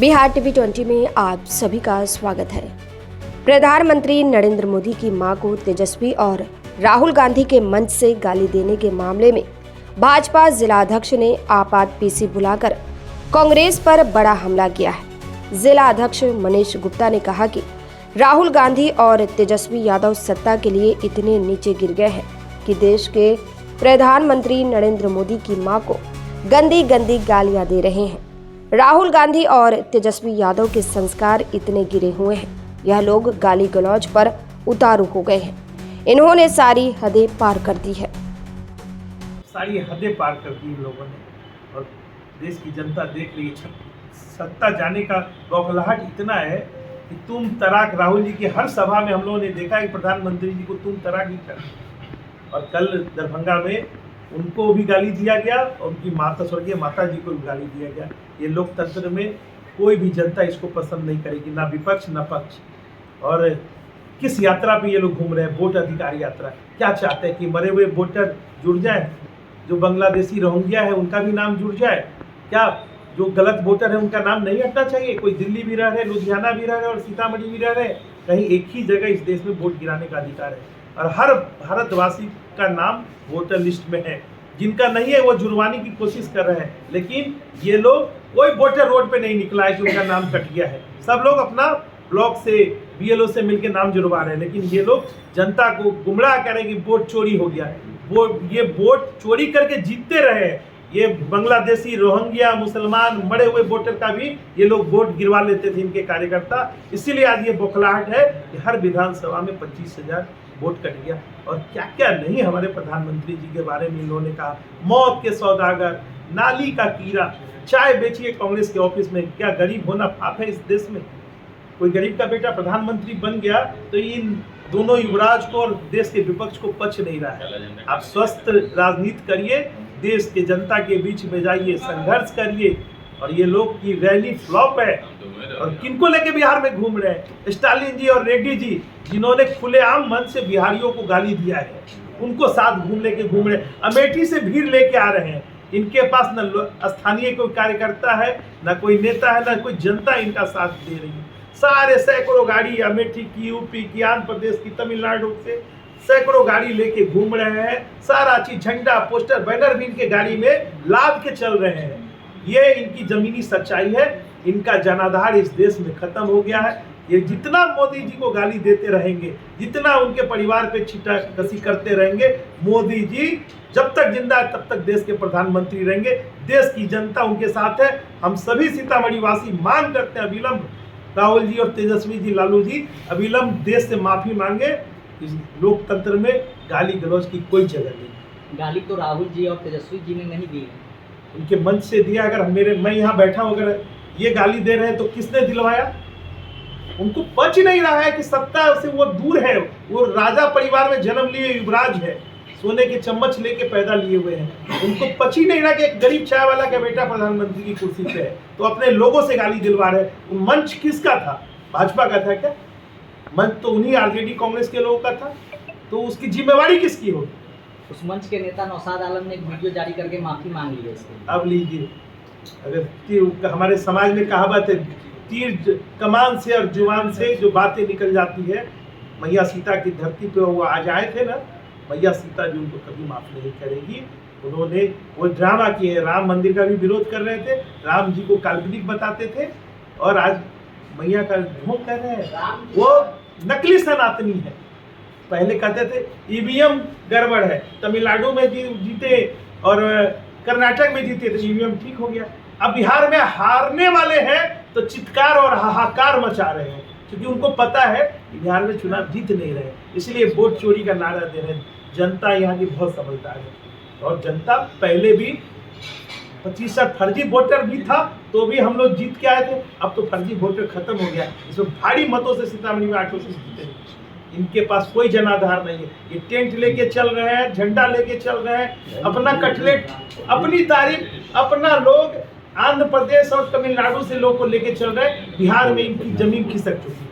Bihar TV 20 में आप सभी का स्वागत है। प्रधानमंत्री नरेंद्र मोदी की मां को तेजस्वी और राहुल गांधी के मंच से गाली देने के मामले में भाजपा जिलाध्यक्ष ने आपात पीसी बुलाकर कांग्रेस पर बड़ा हमला किया है। जिलाध्यक्ष मनीष गुप्ता ने कहा कि राहुल गांधी और तेजस्वी यादव सत्ता के लिए इतने नीचे गिर गए हैं कि देश के प्रधानमंत्री नरेंद्र मोदी की मां को गंदी गंदी गालियां दे रहे हैं। राहुल गांधी और तेजस्वी यादव के संस्कार इतने गिरे हुए हैं, यह लोग गाली गलौज पर उतारू हो गए हैं। इन्होंने सारी हदें पार कर दी है। सारी हदें पार कर दी इन लोगों ने और देश की जनता देख रही है। सत्ता जाने का बौखलाहट इतना है कि तुम तराक राहुल जी की हर सभा में हम लोगों ने देखा कि प्रधानमंत्री जी को तुम तराक ही कर। और कल दरभंगा में उनको भी गाली दिया गया और उनकी माता स्वर्गीय माता जी को भी गाली दिया गया। ये लोकतंत्र में कोई भी जनता इसको पसंद नहीं करेगी, ना विपक्ष ना पक्ष। और किस यात्रा पे ये लोग घूम रहे हैं, वोट अधिकार यात्रा। क्या चाहते हैं कि मरे हुए वोटर जुड़ जाए, जो बांग्लादेशी रोहिंग्या है उनका भी नाम जुड़ जाए? क्या जो गलत वोटर है उनका नाम नहीं हटना चाहिए? कोई दिल्ली भी रह रहे, लुधियाना भी रह रहे और सीतामढ़ी भी रह रहे, कहीं एक ही जगह इस देश में वोट गिराने का अधिकार है और हर भारतवासी का नाम वोटर लिस्ट में है। जिनका नहीं है वो जुर्माने की कोशिश कर रहे हैं, लेकिन ये लोग कोई वोटर रोड पे नहीं निकला है कि उनका नाम कट गया है। सब लोग अपना ब्लॉक से बीएलओ से मिलकर नाम जुड़वा रहे हैं, लेकिन ये लोग जनता को गुमराह करें कि वोट चोरी हो गया है। ये वोट चोरी करके जीतते रहे। ये बांग्लादेशी रोहिंग्या मुसलमान मरे हुए वोटर का भी ये लोग वोट गिरवा लेते थे, इनके कार्यकर्ता। इसीलिए आज ये बौखलाहट है कि हर विधानसभा में 25,000 वोट कट गया। और क्या क्या नहीं हमारे प्रधानमंत्री जी के बारे में इन्होंने कहा। मौत के सौदागर, नाली का कीड़ा, चाय बेचिए कांग्रेस के ऑफिस में। क्या गरीब होना पाप है इस देश में? कोई गरीब का बेटा प्रधानमंत्री बन गया तो इन दोनों युवराज को और देश के विपक्ष को पच नहीं रहा है। आप स्वस्थ राजनीति करिए, देश के जनता के बीच में जाइए, संघर्ष करिए। और ये लोग की रैली फ्लॉप है। और किनको लेके बिहार में घूम रहे हैं? स्टालिन जी और रेड्डी जी, जिन्होंने खुलेआम मन से बिहारियों को गाली दिया है, उनको साथ घूम रहे। अमेठी से भीड़ लेके आ रहे हैं। इनके पास न स्थानीय कोई कार्यकर्ता है, न कोई नेता है, न कोई जनता इनका साथ दे रही है। सारे सैकड़ों गाड़ी अमेठी की, यूपी की, आंध्र प्रदेश की, तमिलनाडु से सैकड़ों गाड़ी लेके घूम रहे हैं। सारा चीज, झंडा, पोस्टर, बैनर भी इनके गाड़ी में लाद के चल रहे हैं। ये इनकी जमीनी सच्चाई है। इनका जनाधार इस देश में खत्म हो गया है। ये जितना मोदी जी को गाली देते रहेंगे, जितना उनके परिवार पे छीटा कसी करते रहेंगे, मोदी जी जब तक जिंदा है तब तक देश के प्रधानमंत्री रहेंगे। देश की जनता उनके साथ है। हम सभी सीतामढ़ी वासी मांग करते हैं अविलंब राहुल जी और तेजस्वी जी, लालू जी अविलंब देश से माफी मांगे। इस लोकतंत्र में गाली गलौज की कोई जगह नहीं। गाली तो राहुल जी और तेजस्वी जी ने नहीं दी है, उनके मंच से दिया। अगर मैं यहाँ बैठा हूँ, अगर ये गाली दे रहे हैं तो किसने दिलवाया? उनको पच नहीं रहा है कि सत्ता से वो दूर है। वो राजा परिवार में जन्म लिए युवराज है, सोने के चम्मच लेके पैदा लिए हुए हैं। उनको पच ही नहीं रहा कि एक गरीब चाय वाला का बेटा प्रधानमंत्री की कुर्सी पे है, तो अपने लोगों से गाली दिलवा रहे हैं। मंच किसका था? भाजपा का था क्या? मंच तो उन्हीं आरजेडी कांग्रेस के लोगों का था, तो उसकी जिम्मेवारी किसकी होगी? उस मंच के नेता नौशाद आलम ने एक वीडियो जारी करके माफी मांग ली है इसके। अब लीजिए, अगर हमारे समाज में कहावत है, तीर कमान से और जुबान से जो बातें निकल जाती है। मैया सीता की धरती पे वो आज आए थे ना, मैया सीता जी उनको कभी माफ नहीं करेगी। उन्होंने वो ड्रामा किए, राम मंदिर का भी विरोध कर रहे थे, राम जी को काल्पनिक बताते थे, और आज मैया का ढोंग कर रहे हैं। वो नकली सनातनी है। पहले कहते थे ईवीएम गड़बड़ है, तमिलनाडु में जीते और कर्नाटक में जीते तो ईवीएम ठीक हो गया। अब बिहार में हारने वाले हैं तो चित्कार और हाहाकार मचा रहे हैं, क्योंकि उनको पता है कि बिहार में चुनाव जीत नहीं रहे, इसलिए वोट चोरी का नारा दे रहे हैं। जनता यहाँ की बहुत समझदार है और जनता पहले भी 25 फर्जी वोटर भी था तो भी हम लोग जीत के आए थे। अब तो फर्जी वोटर खत्म हो गया। इसमें भारी मतों से सीतामढ़ी में 800 से जीते। इनके पास कोई जनाधार नहीं है। ये टेंट लेके चल रहे हैं, झंडा लेके चल रहे हैं, अपना कटलेट, अपनी तारीफ, अपना लोग आंध्र प्रदेश और तमिलनाडु से लोग को लेके चल रहे हैं। बिहार में इनकी जमीन खिसक चुकी है।